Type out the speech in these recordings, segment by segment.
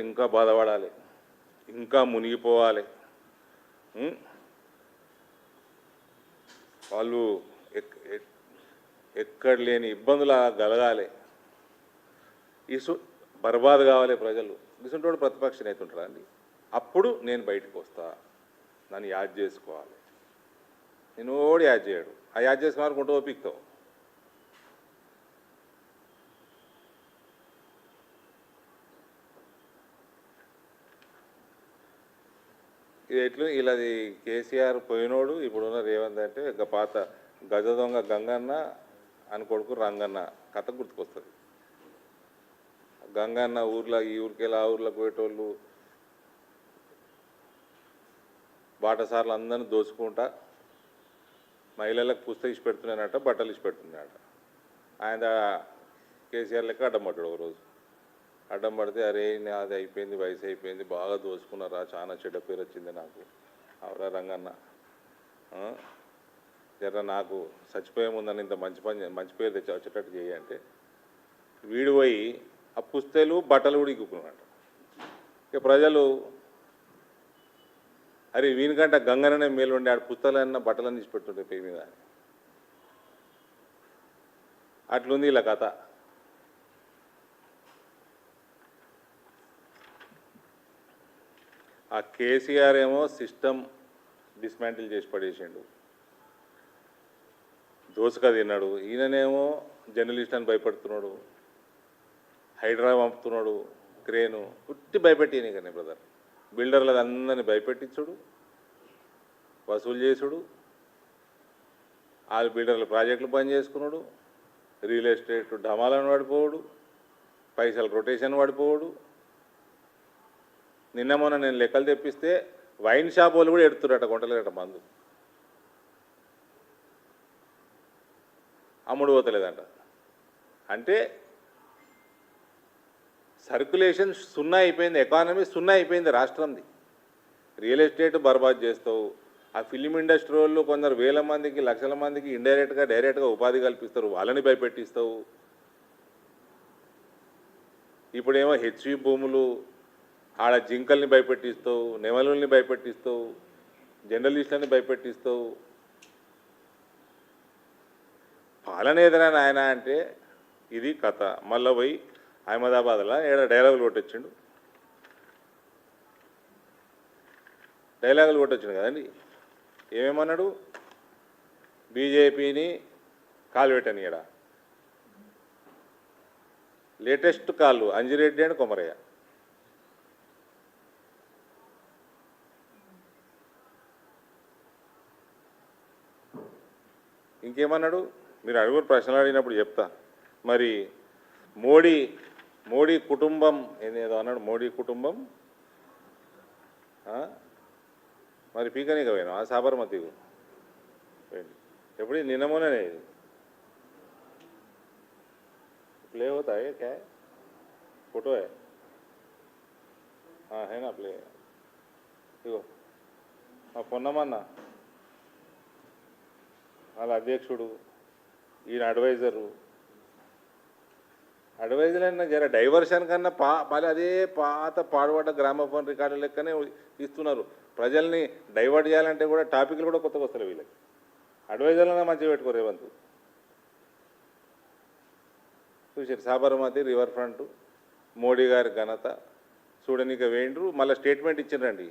ఇంకా బాధపడాలి, ఇంకా మునిగిపోవాలి. వాళ్ళు ఎక్కడ లేని ఇబ్బందులు కలగాలి, బర్బాద్ కావాలి ప్రజలు. ఇసుంటోడు ప్రతిపక్ష నేత ఉంటారా అండి? అప్పుడు నేను బయటకు వస్తా, నన్ను యాద్ చేసుకోవాలి. నేను ఓడి యాద్ చేయడు, ఆ యాద్ చేసుకున్నారుకుంటూ ఓపిక్తావు. ఇది ఎట్లు ఇలాది కేసీఆర్ పోయినోడు, ఇప్పుడున్న రేవంత్ అంటే ఇక పాత గజ దొంగ గంగన్న అని కొడుకు రంగన్న కథ గుర్తుకొస్తుంది. గంగన్న ఊర్లో ఈ ఊరికెళ్ళి ఆ ఊర్లోకి పోయేటోళ్ళు బాటసార్లు అందరిని దోచుకుంటా మహిళలకు పుస్తకం ఇచ్చి పెడుతున్నానట, బట్టలు ఇచ్చి పెడుతున్నాడట. ఆయన కేసీఆర్ లెక్క అడ్డం పడ్డాడు. ఒకరోజు అడ్డం పడితే, అరే అది అయిపోయింది, వయసు అయిపోయింది, బాగా దోచుకున్నారా, చాలా చెడ్డ పేరు వచ్చింది నాకు, అవరా రంగన్న జర నాకు చచ్చిపోయే ముందని ఇంత మంచి పేరు తెచ్చి వచ్చేటట్టు చేయంటే వీడు పోయి ఆ పుస్తలు బట్టలు కూడా ఇక్కున్నాడు. ఇక ప్రజలు అరే వీనికంటే గంగననే మేలు ఉండి ఆడ పుస్తకాలన్నా బట్టలన్నీ తీసి పెడుతుంటే పేరు మీద. అట్లుంది ఇలా కథ. ఆ కేసీఆర్ ఏమో సిస్టమ్ డిస్మాంటిల్ చేసి పడేసిండు, దోసక తిన్నాడు. ఈయననేమో జర్నలిస్ట్ అని భయపడుతున్నాడు, హైడ్రా పంపుతున్నాడు, క్రేను పుట్టి భయపెట్టిన కానీ బ్రదర్. బిల్డర్లు అందరినీ భయపెట్టించుడు, వసూలు చేసుడు, ఆ బిల్డర్ల ప్రాజెక్టులు బంద్ చేసుకున్నాడు, రియల్ ఎస్టేట్ ఢమాలను పడిపోవడు, పైసలు రొటేషన్ పడిపోవడు. నిన్న మొన్న నేను లెక్కలు తెప్పిస్తే వైన్ షాప్ వాళ్ళు కూడా ఎడుతురట, కొంటలేరట మందు, అమ్ముడు పోతలేదంట. అంటే సర్క్యులేషన్ సున్నా అయిపోయింది, ఎకానమీ సున్నా అయిపోయింది రాష్ట్రంది. రియల్ ఎస్టేట్ బర్బాద్ చేస్తావు, ఆ ఫిలిం ఇండస్ట్రీ వాళ్ళు కొందరు వేల మందికి లక్షల మందికి ఇండైరెక్ట్గా డైరెక్ట్గా ఉపాధి కల్పిస్తారు, వాళ్ళని భయపెట్టిస్తావు. ఇప్పుడేమో హెచ్వి భూములు, ఆడ జింకల్ని భయపెట్టిస్తావు, నెమలుల్ని భయపెట్టిస్తావు, జర్నలిస్టులని భయపెట్టిస్తావు. పాలన ఏదైనా ఆయన అంటే ఇది కథ. మళ్ళీ పోయి అహ్మదాబాద్లో ఏడా డైలాగులు కొట్టొచ్చిండు, డైలాగులు కొట్టొచ్చిండు కదండి. ఏమేమన్నాడు? బీజేపీని కాలు పెట్టని ఏడా లేటెస్ట్ కాళ్ళు అంజిరెడ్డి అండ్ కొమరయ్య. ఇంకేమన్నాడు? మీరు అడుగురు ప్రశ్నలు అడిగినప్పుడు చెప్తా. మరి మోడీ కుటుంబం ఏదో అన్నాడు, మోడీ కుటుంబం మరి పీకనీక పోయినా ఆ సాబర్మతి ఎప్పుడు నిన్న మొన్ననే प्ले होता है क्या है? फोटो है, हाँ है ना प्ले. ఇగో పొన్నమన్న వాళ్ళ అధ్యక్షుడు, ఈయన అడ్వైజరు అయినా జర డైవర్షన్ కన్నా మళ్ళీ అదే పాత పాడుబడ్డ గ్రామఫోన్ రికార్డు లెక్కనే ఇస్తున్నారు. ప్రజల్ని డైవర్ట్ చేయాలంటే కూడా టాపిక్లు కూడా కొత్తగా వస్తారు వీళ్ళకి. అడ్వైజర్లన్నా మంచిగా పెట్టుకోరు రేవంత్. చూసారు సాబర్మతి రివర్ ఫ్రంట్, మోడీ గారి ఘనత చూడనిక వేయండ్రు. మళ్ళీ స్టేట్మెంట్ ఇచ్చిండ్రండి,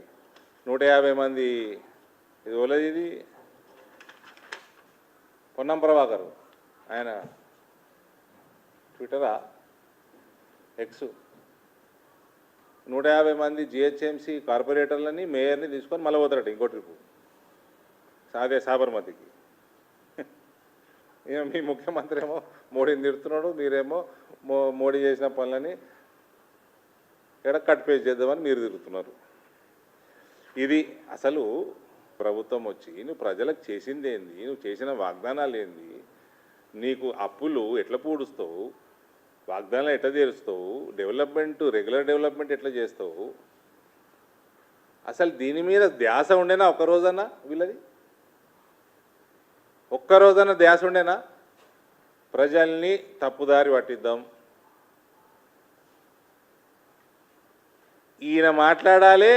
150 మంది. ఇది ఓలేదు, ఇది పొన్నం ప్రభాకర్, ఆయన ట్విట్టరా ఎక్స్, 150 మంది జిహెచ్ఎంసీ కార్పొరేటర్లని మేయర్ని తీసుకొని మళ్ళీ పోతారట ఇంకో ట్రిప్పు అదే సాబర్మతికి. మీ ముఖ్యమంత్రి ఏమో మోడీని తిడుతున్నాడు, మీరేమో మోడీ చేసిన పనులని ఎక్కడ కట్ పేస్ట్ చేద్దామని మీరు తిరుగుతున్నారు. ఇది అసలు ప్రభుత్వం వచ్చి నువ్వు ప్రజలకు చేసింది ఏంది, నువ్వు చేసిన వాగ్దానాలు ఏంది, నీకు అప్పులు ఎట్లా పూడుస్తావు, వాగ్దానాలు ఎట్లా తీరుస్తావు, డెవలప్మెంట్ రెగ్యులర్ డెవలప్మెంట్ ఎట్లా చేస్తావు, అసలు దీని మీద ధ్యాస ఉండేనా ఒక్కరోజన్నా వీళ్ళది? ఒక్కరోజన్నా ధ్యాస ఉండేనా? ప్రజల్ని తప్పుదారి పట్టిద్దాం, ఈయన మాట్లాడాలి,